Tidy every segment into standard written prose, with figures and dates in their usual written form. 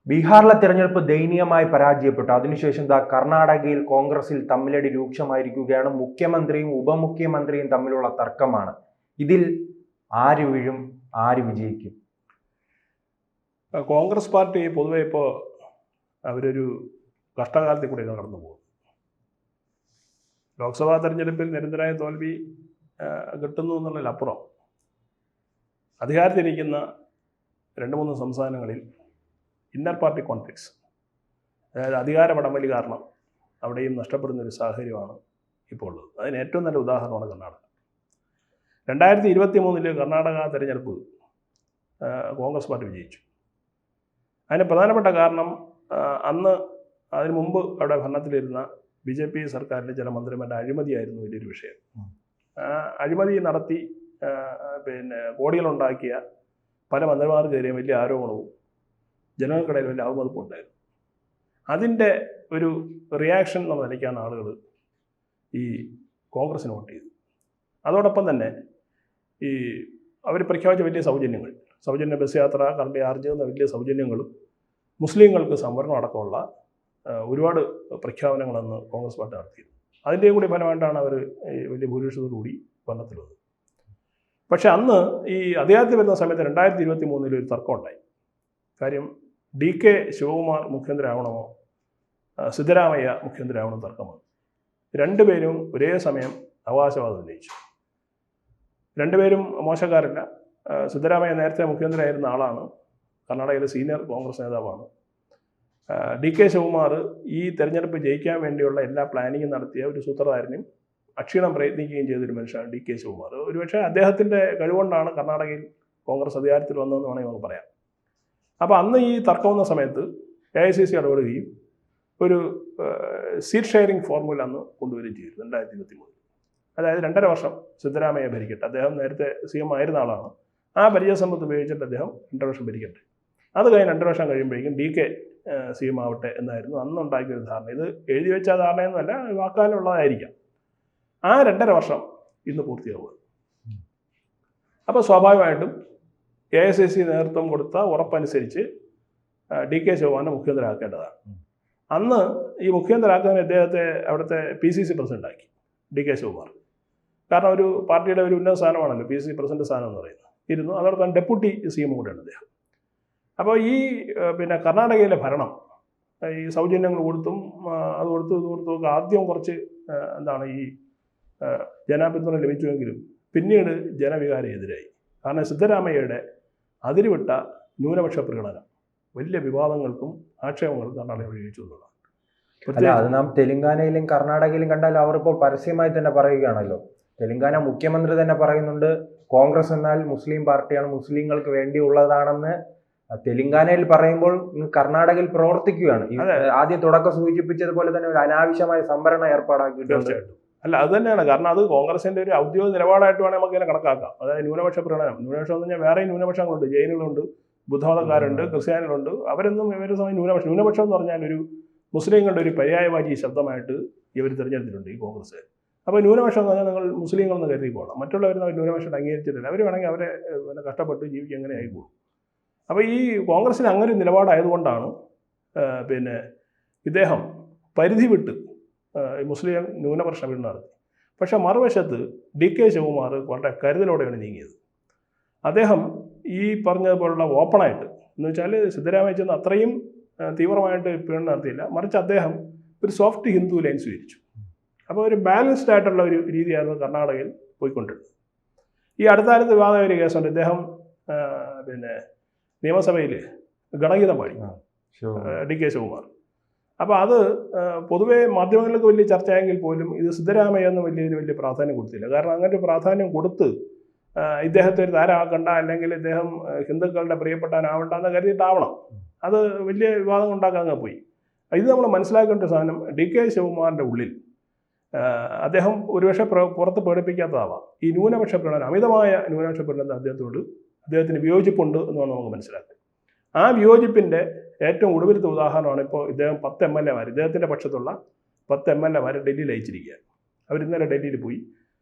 ബീഹാറിലെ തെരഞ്ഞെടുപ്പ് ദയനീയമായി പരാജയപ്പെട്ടു. അതിനുശേഷം കർണാടകയിൽ കോൺഗ്രസിൽ തമ്മിലടി രൂക്ഷമായിരിക്കുകയാണ്. മുഖ്യമന്ത്രിയും ഉപമുഖ്യമന്ത്രിയും തമ്മിലുള്ള തർക്കമാണ്. ഇതിൽ ആര് വീഴും, ആര് വിജയിക്കും? കോൺഗ്രസ് പാർട്ടി പൊതുവെ ഇപ്പോൾ അവരൊരു കഷ്ടകാലത്തിൽ കൂടെ കടന്നു പോകും. ലോക്സഭാ തെരഞ്ഞെടുപ്പിൽ നിരന്തരമായ തോൽവി കിട്ടുന്നു എന്നുള്ളതിലപ്പുറം അധികാരത്തിലിരിക്കുന്ന 2-3 സംസ്ഥാനങ്ങളിൽ ഇന്നർ പാർട്ടി കോൺഫ്ലിക്ട്സ്, അതായത് അധികാര വടംവലി കാരണം അവിടെയും നഷ്ടപ്പെടുന്നൊരു സാഹചര്യമാണ് ഇപ്പോൾ ഉള്ളത്. അതിന് ഏറ്റവും നല്ല ഉദാഹരണമാണ് കർണാടക. 2023 കർണാടക തെരഞ്ഞെടുപ്പ് കോൺഗ്രസ് പാർട്ടി വിജയിച്ചു. അതിന് പ്രധാനപ്പെട്ട കാരണം അന്ന് അതിനു മുമ്പ് അവിടെ ഭരണത്തിലിരുന്ന BJP സർക്കാരിൻ്റെ ചില മന്ത്രിമാരുടെ അഴിമതിയായിരുന്നു വലിയൊരു വിഷയം. അഴിമതി നടത്തി കോടികളുണ്ടാക്കിയ പല മന്ത്രിമാർക്കെതിരെ വലിയ ആരോപണവും ജനങ്ങൾക്കിടയിൽ വലിയ അവമതിപ്പുണ്ടായിരുന്നു. അതിൻ്റെ ഒരു റിയാക്ഷൻ എന്ന നിലയ്ക്കാണ് ആളുകൾ ഈ കോൺഗ്രസിന് വോട്ട് ചെയ്തത്. അതോടൊപ്പം തന്നെ ഈ അവർ പ്രഖ്യാപിച്ച വലിയ സൗജന്യ ബസ് യാത്ര, കറണ്ട് ചാർജ് എന്ന വലിയ സൗജന്യങ്ങളും മുസ്ലിങ്ങൾക്ക് സംവരണം അടക്കമുള്ള ഒരുപാട് പ്രഖ്യാപനങ്ങളെന്ന് കോൺഗ്രസ് പാർട്ടി നടത്തിയിരുന്നു. അതിൻ്റെയും കൂടി ഫലമായിട്ടാണ് അവർ വലിയ ഭൂരിപക്ഷത്തോടുകൂടി ഭരണത്തിൽ വന്നത്. പക്ഷെ അന്ന് ഈ അധികാരത്തിൽ വരുന്ന സമയത്ത് 2023 ഒരു തർക്കം ഉണ്ടായി. കാര്യം DK ശിവകുമാർ മുഖ്യമന്ത്രി ആവണമോ സിദ്ധരാമയ്യ മുഖ്യമന്ത്രി ആവണം തർക്കമാണ്. രണ്ടുപേരും ഒരേ സമയം അവകാശവാദം ഉന്നയിച്ചു. രണ്ടുപേരും മോശക്കാരല്ല. സിദ്ധരാമയ്യ നേരത്തെ മുഖ്യമന്ത്രി ആയിരുന്ന ആളാണ്, കർണാടകയിലെ സീനിയർ കോൺഗ്രസ് നേതാവാണ്. DK ശിവകുമാർ ഈ തെരഞ്ഞെടുപ്പ് ജയിക്കാൻ വേണ്ടിയുള്ള എല്ലാ പ്ലാനിങ്ങും നടത്തിയ ഒരു സൂത്രധാരനും അക്ഷീണം പ്രയത്നിക്കുകയും ചെയ്തൊരു മനുഷ്യനാണ് DK ശിവകുമാർ. ഒരുപക്ഷെ അദ്ദേഹത്തിൻ്റെ കഴിവുകൊണ്ടാണ് കർണാടകയിൽ കോൺഗ്രസ് അധികാരത്തിൽ വന്നതെന്ന് വേണമെങ്കിൽ നമുക്ക് പറയാം. അപ്പോൾ അന്ന് ഈ തർക്കം വന്ന സമയത്ത് AICC ഇടപെടുകയും ഒരു സീറ്റ് ഷെയറിംഗ് ഫോർമുല അന്ന് കൊണ്ടുവരികയും ചെയ്തു 2023. അതായത് 2.5 വർഷം സിദ്ധരാമയ്യ ഭരിക്കട്ടെ. അദ്ദേഹം നേരത്തെ CM ആയിരുന്ന ആളാണ്. ആ പരിചയസമ്പത്ത് ഉപയോഗിച്ചിട്ട് അദ്ദേഹം 2 വർഷം ഭരിക്കട്ടെ. അത് കഴിഞ്ഞ് 2 വർഷം കഴിയുമ്പോഴേക്കും DK CM ആവട്ടെ എന്നായിരുന്നു അന്നുണ്ടാക്കിയൊരു ധാരണ. ഇത് എഴുതി വെച്ച ധാരണയൊന്നുമല്ല, വാക്കാലുള്ളതായിരിക്കാം. ആ 2.5 വർഷം ഇന്ന് പൂർത്തിയാവുക. അപ്പോൾ സ്വാഭാവികമായിട്ടും AICC നേതൃത്വം കൊടുത്ത ഉറപ്പനുസരിച്ച് DK ശിവകുമാറിനെ മുഖ്യമന്ത്രിയാക്കേണ്ടതാണ്. അന്ന് ഈ മുഖ്യമന്ത്രിയാക്കാൻ അദ്ദേഹത്തെ അവിടുത്തെ PCC പ്രസിഡൻ്റാക്കി DK ശിവകുമാർ. കാരണം ഒരു പാർട്ടിയുടെ ഒരു ഉന്നത സ്ഥാനമാണല്ലോ PCC പ്രസിഡന്റ് സ്ഥാനം എന്ന് പറയുന്നത്. ഇരുന്നു. അതോടൊപ്പം ഡെപ്യൂട്ടി CM കൂടെയാണ് അദ്ദേഹം. അപ്പോൾ ഈ കർണാടകയിലെ ഭരണം ഈ സൗജന്യങ്ങൾ കൊടുത്തും അത് കൊടുത്തും ആദ്യം കുറച്ച് ഈ ജനപിന്തുണ ലഭിച്ചുവെങ്കിലും പിന്നീട് ജനവികാരം എതിരായി. കാരണം സിദ്ധരാമയ്യയുടെ അതിരുവിട്ട ന്യൂനപക്ഷ പ്രകടനം വലിയ വിവാദങ്ങൾക്കും ആക്ഷേപങ്ങൾക്കും കർണാടക ഉപയോഗിച്ചു എന്നുള്ളതാണ്. അത് നാം തെലങ്കാനയിലും കർണാടകയിലും കണ്ടാൽ അവർ ഇപ്പോൾ പരസ്യമായി തന്നെ പറയുകയാണല്ലോ. തെലങ്കാന മുഖ്യമന്ത്രി തന്നെ പറയുന്നുണ്ട്, കോൺഗ്രസ് എന്നാൽ മുസ്ലിം പാർട്ടിയാണ്, മുസ്ലിങ്ങൾക്ക് വേണ്ടിയുള്ളതാണെന്ന് തെലങ്കാനയിൽ പറയുമ്പോൾ കർണാടകയിൽ പ്രവർത്തിക്കുകയാണ്. ആദ്യം തുടക്കം സൂചിപ്പിച്ചതുപോലെ തന്നെ ഒരു അനാവശ്യമായ സംവരണം ഏർപ്പാടാക്കിയിട്ടുണ്ട്. അല്ല, അത് തന്നെയാണ്. കാരണം അത് കോൺഗ്രസിന്റെ ഒരു ഔദ്യോഗിക നിലപാടായിട്ട് വേണമെങ്കിൽ നമുക്ക് ഇതിനെ കണക്കാക്കാം. അതായത് ന്യൂനപക്ഷ പ്രകടനം. ന്യൂനപക്ഷം എന്ന് പറഞ്ഞാൽ വേറെ ന്യൂനപക്ഷങ്ങളുണ്ട്. ജൈനുകളുണ്ട്, ബുദ്ധമതക്കാരുണ്ട്, ക്രിസ്ത്യാനികളുണ്ട്. അവരൊന്നും ഇവരുടെ സമയം ന്യൂനപക്ഷം എന്ന് പറഞ്ഞാൽ ഒരു മുസ്ലിങ്ങളുടെ ഒരു പര്യായവാചി ശബ്ദമായിട്ട് ഇവർ തിരഞ്ഞെടുത്തിട്ടുണ്ട് ഈ കോൺഗ്രസ്. അപ്പോൾ ന്യൂനപക്ഷം എന്ന് പറഞ്ഞാൽ നിങ്ങൾ മുസ്ലിങ്ങളെന്ന് കരുതി പോകണം. മറ്റുള്ളവരും ന്യൂനപക്ഷം അംഗീകരിച്ചിട്ടില്ല. അവർ വേണമെങ്കിൽ അവരെ കഷ്ടപ്പെട്ട് ജീവിക്കുക എങ്ങനെ ആയിക്കോളും. അപ്പോൾ ഈ കോൺഗ്രസിന് അങ്ങനെ ഒരു നിലപാടായതുകൊണ്ടാണ് ഇദ്ദേഹം പരിധി വിട്ട് മുസ്ലിം ന്യൂനപക്ഷ വീട് നടത്തി. പക്ഷേ മറുവശത്ത് DK ശിവകുമാർ വളരെ കരുതലോടെയാണ് നീങ്ങിയത്. അദ്ദേഹം ഈ പറഞ്ഞതുപോലുള്ള ഓപ്പണായിട്ട് എന്ന് വെച്ചാൽ സിദ്ധരാമയ്യ ചെന്ന് അത്രയും തീവ്രമായിട്ട് പീഡനം നടത്തിയില്ല. മറിച്ച് അദ്ദേഹം ഒരു സോഫ്റ്റ് ഹിന്ദു ലൈൻ സ്വീകരിച്ചു. അപ്പോൾ ഒരു ബാലൻസ്ഡ് ആയിട്ടുള്ള ഒരു രീതിയായിരുന്നു കർണാടകയിൽ പോയിക്കൊണ്ടിരുന്നത്. ഈ അടുത്ത കാലത്ത് വിവാദമായ ഒരു കേസുണ്ട്. ഇദ്ദേഹം നിയമസഭയിൽ ഗണഗീതം പാടി DK ശിവകുമാർ. അപ്പോൾ അത് പൊതുവേ മാധ്യമങ്ങൾക്ക് വലിയ ചർച്ചയായെങ്കിൽ പോലും ഇത് സിദ്ധരാമയ്യ എന്ന് വലിയ പ്രാധാന്യം കൊടുത്തില്ല. കാരണം അങ്ങനെ ഒരു പ്രാധാന്യം കൊടുത്ത് ഇദ്ദേഹത്തെ ഒരു താരമാക്കണ്ട, അല്ലെങ്കിൽ ഇദ്ദേഹം ഹിന്ദുക്കളുടെ പ്രിയപ്പെട്ടവനാവണ്ട എന്ന് കരുതിയിട്ടാവണം. അത് വലിയ വിവാദം ഉണ്ടാക്കാൻ പോയി. ഇത് നമ്മൾ മനസ്സിലാക്കേണ്ട ഒരു സാധനം, DK ശിവകുമാറിൻ്റെ ഉള്ളിൽ അദ്ദേഹം ഒരുപക്ഷെ പുറത്ത് പേടിപ്പിക്കാത്തതാവാം ഈ ന്യൂനപക്ഷ പ്രകടനം, അമിതമായ ന്യൂനപക്ഷ പ്രകടനം അദ്ദേഹത്തിന് വിയോജിപ്പുണ്ട് എന്നാണ് നമുക്ക് മനസ്സിലാക്കുക. ആ വിയോജിപ്പിൻ്റെ ഏറ്റവും ഒടുവിലത്തെ ഉദാഹരണമാണ് ഇപ്പോൾ ഇദ്ദേഹം 10 MLA ഇദ്ദേഹത്തിൻ്റെ പക്ഷത്തുള്ള 10 MLA ഡൽഹിയിൽ അയച്ചിരിക്കുകയാണ്. അവർ ഇന്നലെ ഡൽഹിയിൽ പോയി.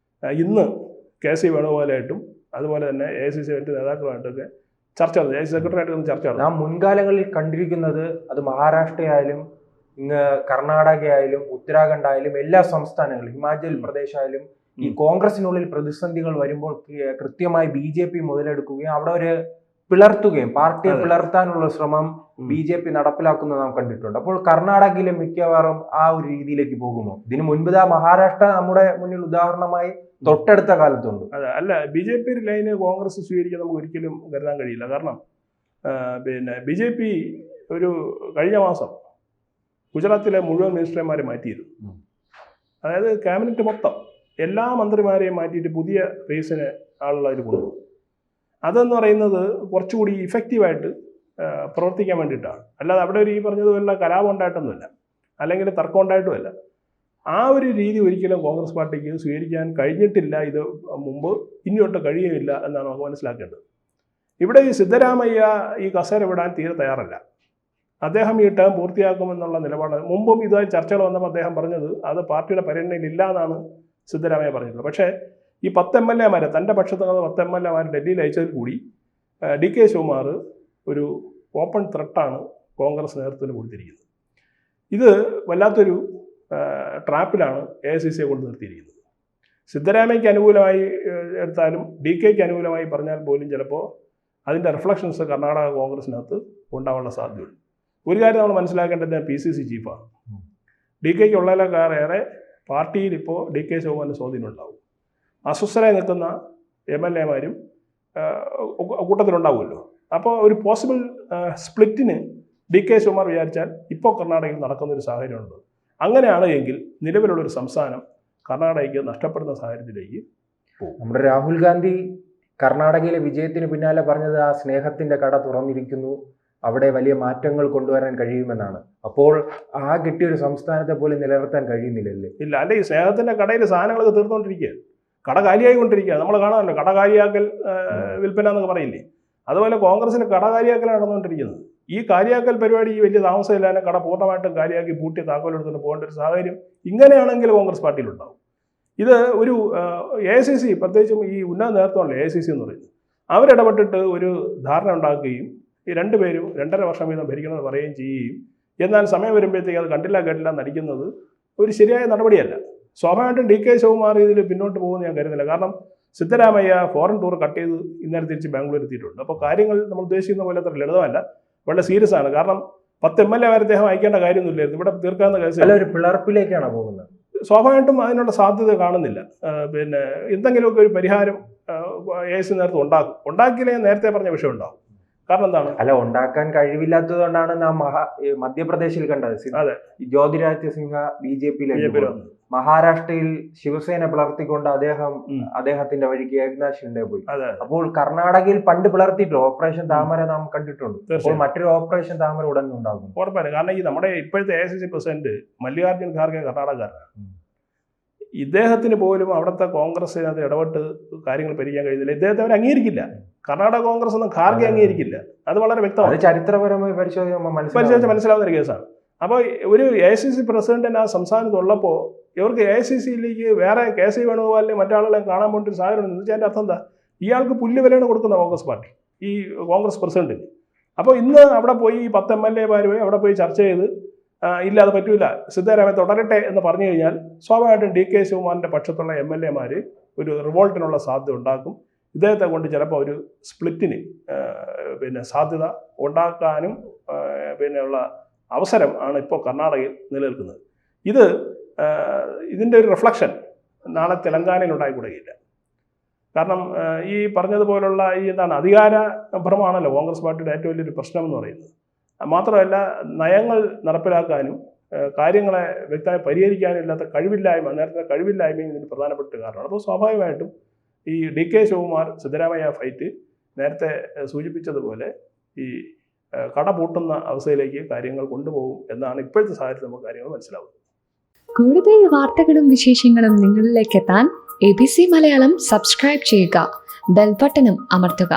ഇന്ന് KC വേണുഗോപാലായിട്ടും അതുപോലെ തന്നെ AICC നേതാക്കളുമായിട്ടൊക്കെ ചർച്ച നടന്നു, സെക്രട്ടറി ആയിട്ട് ചർച്ച നടന്നു. നാം മുൻകാലങ്ങളിൽ കണ്ടിരിക്കുന്നത് അത് മഹാരാഷ്ട്രയായാലും ഇങ്ങ് കർണാടക ആയാലും ഉത്തരാഖണ്ഡ് ആയാലും എല്ലാ സംസ്ഥാനങ്ങളും ഹിമാചൽ പ്രദേശ് ആയാലും ഈ കോൺഗ്രസിനുള്ളിൽ പ്രതിസന്ധികൾ വരുമ്പോൾ കൃത്യമായി BJP മുതലെടുക്കുകയും അവിടെ ഒരു പിളർത്തുകയും പാർട്ടിയെ പിളർത്താനുള്ള ശ്രമം BJP നടപ്പിലാക്കുന്നത് നാം കണ്ടിട്ടുണ്ട്. അപ്പോൾ കർണാടകയിലെ മിക്കവാറും ആ ഒരു രീതിയിലേക്ക് പോകുമോ? ഇതിനു മുൻപ് മഹാരാഷ്ട്ര നമ്മുടെ മുന്നിൽ ഉദാഹരണമായി തൊട്ടടുത്ത കാലത്തുണ്ട്. അതെ, അല്ല, BJP ലൈന് കോൺഗ്രസ് സ്വീകരിക്കാൻ നമുക്ക് ഒരിക്കലും കരുതാൻ കഴിയില്ല. കാരണം പിന്നെ BJP ഒരു കഴിഞ്ഞ മാസം ഗുജറാത്തിലെ മുഴുവൻ മിനിസ്റ്റർമാരെ മാറ്റിയിരുന്നു. അതായത് ക്യാബിനറ്റ് മൊത്തം എല്ലാ മന്ത്രിമാരെയും മാറ്റിയിട്ട് പുതിയ ഫേസിന് ആളുള്ളതിൽ കൊണ്ടുപോകും. അതെന്ന് പറയുന്നത് കുറച്ചുകൂടി ഇഫക്റ്റീവായിട്ട് പ്രവർത്തിക്കാൻ വേണ്ടിയിട്ടാണ്. അല്ലാതെ അവിടെ ഒരു ഈ പറഞ്ഞതുപോലെ കലാപം ഉണ്ടായിട്ടൊന്നുമില്ല, അല്ലെങ്കിൽ തർക്കം ഉണ്ടായിട്ടുമല്ല. ആ ഒരു രീതി ഒരിക്കലും കോൺഗ്രസ് പാർട്ടിക്ക് സ്വീകരിക്കാൻ കഴിഞ്ഞിട്ടില്ല. ഇത് മുമ്പ് ഇനിയൊട്ട് കഴിയുമില്ല എന്നാണ് നമുക്ക് മനസ്സിലാക്കേണ്ടത്. ഇവിടെ ഈ സിദ്ധരാമയ്യ ഈ കസേര വിടാൻ തീരെ തയ്യാറല്ല. അദ്ദേഹം ഈ ടേം പൂർത്തിയാക്കുമെന്നുള്ള നിലപാട് മുമ്പും ഇതുമായി ചർച്ചകൾ വന്നപ്പോൾ അദ്ദേഹം പറഞ്ഞത് അത് പാർട്ടിയുടെ പരിഗണനയിലില്ല എന്നാണ് സിദ്ധരാമയ്യ പറഞ്ഞിട്ടുള്ളത്. പക്ഷേ ഈ 10 MLA തൻ്റെ പക്ഷത്ത് നിന്ന് 10 MLA ഡൽഹിയിൽ അയച്ചതിൽ കൂടി DK ശിവകുമാർ ഒരു ഓപ്പൺ ത്രെട്ടാണ് കോൺഗ്രസ് നേതൃത്വത്തിന് കൊടുത്തിരിക്കുന്നത്. ഇത് വല്ലാത്തൊരു ട്രാപ്പിലാണ് AICC കൊണ്ട് നിർത്തിയിരിക്കുന്നത്. സിദ്ധരാമയ്യക്ക് അനുകൂലമായി എടുത്താലും DKക്ക് അനുകൂലമായി പറഞ്ഞാൽ പോലും ചിലപ്പോൾ അതിൻ്റെ റിഫ്ലക്ഷൻസ് കർണാടക കോൺഗ്രസിനകത്ത് ഉണ്ടാവാനുള്ള സാധ്യതയുണ്ട്. ഒരു കാര്യം നമ്മൾ മനസ്സിലാക്കേണ്ടത് PCC ചീഫാണ്. DKക്ക് ഉള്ളതിലേക്കാളേറെ പാർട്ടിയിൽ ഇപ്പോൾ DK ശിവകുമാറിന് സ്വാധീനം ഉണ്ടാവും. അസ്വസ്ഥരായി നിൽക്കുന്ന MLA കൂട്ടത്തിലുണ്ടാവുമല്ലോ. അപ്പോൾ ഒരു പോസിബിൾ സ്പ്ലിറ്റിന് DK ശിവകുമാർ വിചാരിച്ചാൽ ഇപ്പോൾ കർണാടകയിൽ നടക്കുന്നൊരു സാഹചര്യമുണ്ട്. അങ്ങനെയാണ് എങ്കിൽ നിലവിലുള്ളൊരു സംസ്ഥാനം കർണാടകയ്ക്ക് നഷ്ടപ്പെടുന്ന സാഹചര്യത്തിലേക്ക് പോകും. നമ്മുടെ രാഹുൽ ഗാന്ധി കർണാടകയിലെ വിജയത്തിന് പിന്നാലെ പറഞ്ഞത് ആ സ്നേഹത്തിന്റെ കട തുറന്നിരിക്കുന്നു, അവിടെ വലിയ മാറ്റങ്ങൾ കൊണ്ടുവരാൻ കഴിയുമെന്നാണ്. അപ്പോൾ ആ കിട്ടിയൊരു സംസ്ഥാനത്തെ പോലും നിലനിർത്താൻ കഴിയുന്നില്ലല്ലേ? ഇല്ല, അല്ലെ ഈ സ്നേഹത്തിന്റെ കടയിൽ സാധനങ്ങളൊക്കെ തീർന്നുകൊണ്ടിരിക്കുകയാണ്, കട കാലിയായി കൊണ്ടിരിക്കുകയാണ്. നമ്മൾ കാണാമല്ലോ, കട കാലിയാക്കൽ വിൽപ്പന എന്നൊക്കെ പറയില്ലേ, അതുപോലെ കോൺഗ്രസിന് കട കാലിയാക്കലാണ് നടന്നുകൊണ്ടിരിക്കുന്നത്. ഈ കാലിയാക്കൽ പരിപാടി ഈ വലിയ താമസമില്ലാതെ കട പൂർണ്ണമായിട്ടും കാലിയാക്കി പൂട്ടി താക്കോലെടുത്തുകൊണ്ട് പോകേണ്ട ഒരു സാഹചര്യം ഇങ്ങനെയാണെങ്കിൽ കോൺഗ്രസ് പാർട്ടിയിലുണ്ടാവും. ഇത് ഒരു AICC, പ്രത്യേകിച്ചും ഈ ഉന്നത നേതൃത്വമല്ലേ AICC എന്ന് പറയുന്നത്, അവരിടപെട്ടിട്ട് ഒരു ധാരണ ഉണ്ടാക്കുകയും ഈ രണ്ടുപേരും 2.5 വർഷം വീതം ഭരിക്കണമെന്ന് പറയുകയും ചെയ്യുകയും എന്നാൽ സമയം വരുമ്പോഴത്തേക്ക് അത് കണ്ടില്ല കേട്ടില്ല നടിക്കുന്നത് ഒരു ശരിയായ നടപടിയല്ല. സ്വാഭാവികമായിട്ടും DK ശിവകുമാർ ഇതിൽ പിന്നോട്ട് പോകുമെന്ന് ഞാൻ കരുതുന്നില്ല. കാരണം സിദ്ധരാമയ്യ ഫോറിൻ ടൂർ കട്ട് ചെയ്ത് ഇന്നലെ തിരിച്ച് ബാംഗ്ലൂർ എത്തിയിട്ടുണ്ട്. അപ്പോൾ കാര്യങ്ങൾ നമ്മൾ ഉദ്ദേശിക്കുന്ന പോലെ അത്ര ലളിതമല്ല, വളരെ സീരിയസ് ആണ്. കാരണം 10 MLA അദ്ദേഹം അയക്കേണ്ട കാര്യമൊന്നുമില്ലായിരുന്നു, ഇവിടെ തീർക്കാവുന്ന കേസ്. ഒരു പിളർപ്പിലേക്കാണ് പോകുന്നത്. സ്വാഭാവികമായിട്ടും അതിനുള്ള സാധ്യത കാണുന്നില്ല. പിന്നെ എന്തെങ്കിലുമൊക്കെ ഒരു പരിഹാരം AICC നേതൃത്വം ഉണ്ടാക്കിയില്ലേ നേരത്തെ പറഞ്ഞ വിഷയം ഉണ്ടാകും. കാരണം എന്താണ്, അല്ല, ഉണ്ടാക്കാൻ കഴിവില്ലാത്തതുകൊണ്ടാണ് നാം മധ്യപ്രദേശിൽ കണ്ടത്. ജ്യോതിരാദിത്യ സിൻഹ BJP മഹാരാഷ്ട്രയിൽ ശിവസേന പിളർത്തിക്കൊണ്ട് അദ്ദേഹത്തിന്റെ വഴിക്ക് ഏകനാഥ് ഷിൻഡെ പോയി. അപ്പോൾ കർണാടകയിൽ പണ്ട് പിളർത്തിയിട്ടില്ല, ഓപ്പറേഷൻ താമര നാം കണ്ടിട്ടുണ്ട്. അപ്പോൾ മറ്റൊരു ഓപ്പറേഷൻ താമര ഉടൻ ഉണ്ടാകും ഉറപ്പാണ്. കാരണം ഈ നമ്മുടെ ഇപ്പോഴത്തെ AICC പ്രസിഡന്റ് മല്ലികാർജ്ജുൻ ഖാർഗെ കർണാടകക്കാരനാണ്. ഇദ്ദേഹത്തിന് പോലും അവിടുത്തെ കോൺഗ്രസിനകത്ത് ഇടപെട്ട് കാര്യങ്ങൾ പരിഹരിക്കാൻ കഴിയുന്നില്ല. ഇദ്ദേഹത്തെ അവർ അംഗീകരിക്കില്ല. കർണാടക കോൺഗ്രസ് ഒന്നും ഖാർഗെ അംഗീകരിക്കില്ല. അത് വളരെ വ്യക്തമാണ്, ചരിത്രപരമായി പരിശോധിച്ച് മനസ്സിലാവുന്ന ഒരു കേസാണ്. അപ്പോൾ ഒരു AICC പ്രസിഡന്റ് ആ സംസ്ഥാനത്തുള്ളപ്പോൾ ഇവർക്ക് AICCയിലേക്ക് വേറെ KC വേണുഗോപാലിനെ മറ്റാളുകളെ കാണാൻ പോയിട്ട് ഒരു സാഹചര്യം എന്ന് വെച്ചാൽ അതിൻ്റെ അർത്ഥം എന്താ, ഇയാൾക്ക് പുല്ലുവിലയാണ് കൊടുക്കുന്ന കോൺഗ്രസ് പാർട്ടി ഈ കോൺഗ്രസ് പ്രസിഡന്റിന്. അപ്പോൾ ഇന്ന് അവിടെ പോയി 10 MLA അവിടെ പോയി ചർച്ച ചെയ്ത് ഇല്ല അത് പറ്റൂല, സിദ്ധരാമയ്യ തുടരട്ടെ എന്ന് പറഞ്ഞു കഴിഞ്ഞാൽ സ്വാഭാവികമായിട്ടും DK ശിവകുമാറിൻ്റെ പക്ഷത്തുള്ള MLA ഒരു റിവോൾട്ടിനുള്ള സാധ്യത ഉണ്ടാക്കും. ഇദ്ദേഹത്തെ കൊണ്ട് ചിലപ്പോൾ ഒരു സ്പ്ലിറ്റിന് പിന്നെ സാധ്യത ഉണ്ടാക്കാനും ഉള്ള അവസരം ആണ് ഇപ്പോൾ കർണാടകയിൽ നിലനിൽക്കുന്നത്. ഇതിൻ്റെ ഒരു റിഫ്ലക്ഷൻ നാളെ തെലങ്കാനയിൽ ഉണ്ടായിക്കൂടുകയില്ല. കാരണം ഈ പറഞ്ഞതുപോലുള്ള ഈ അധികാര ഭ്രമമാണല്ലോ കോൺഗ്രസ് പാർട്ടിയുടെ ഏറ്റവും വലിയൊരു പ്രശ്നം എന്ന് പറയുന്നത്. മാത്രമല്ല, നയങ്ങൾ നടപ്പിലാക്കാനും കാര്യങ്ങളെ വ്യക്തമായി പരിഹരിക്കാനും ഇല്ലാത്ത നേരത്തെ കഴിവില്ലായ്മയും ഇതിന് പ്രധാനപ്പെട്ട കാരണമാണ്. അപ്പോൾ സ്വാഭാവികമായിട്ടും ഈ DK ശിവകുമാർ സിദ്ധരാമയ്യ ഫൈറ്റ് നേരത്തെ സൂചിപ്പിച്ചതുപോലെ ഈ കട പൂട്ടുന്ന അവസ്ഥയിലേക്ക് കാര്യങ്ങൾ കൊണ്ടുപോകും എന്നാണ് ഇപ്പോഴത്തെ സാഹചര്യത്തിൽ നമുക്ക് കാര്യങ്ങൾ മനസ്സിലാവുന്നത്. കൂടുതൽ വാർത്തകളും വിശേഷങ്ങളും നിങ്ങളിലേക്ക് എത്താൻ ABC മലയാളം സബ്സ്ക്രൈബ് ചെയ്യുക, ബെൽ ബട്ടണും അമർത്തുക.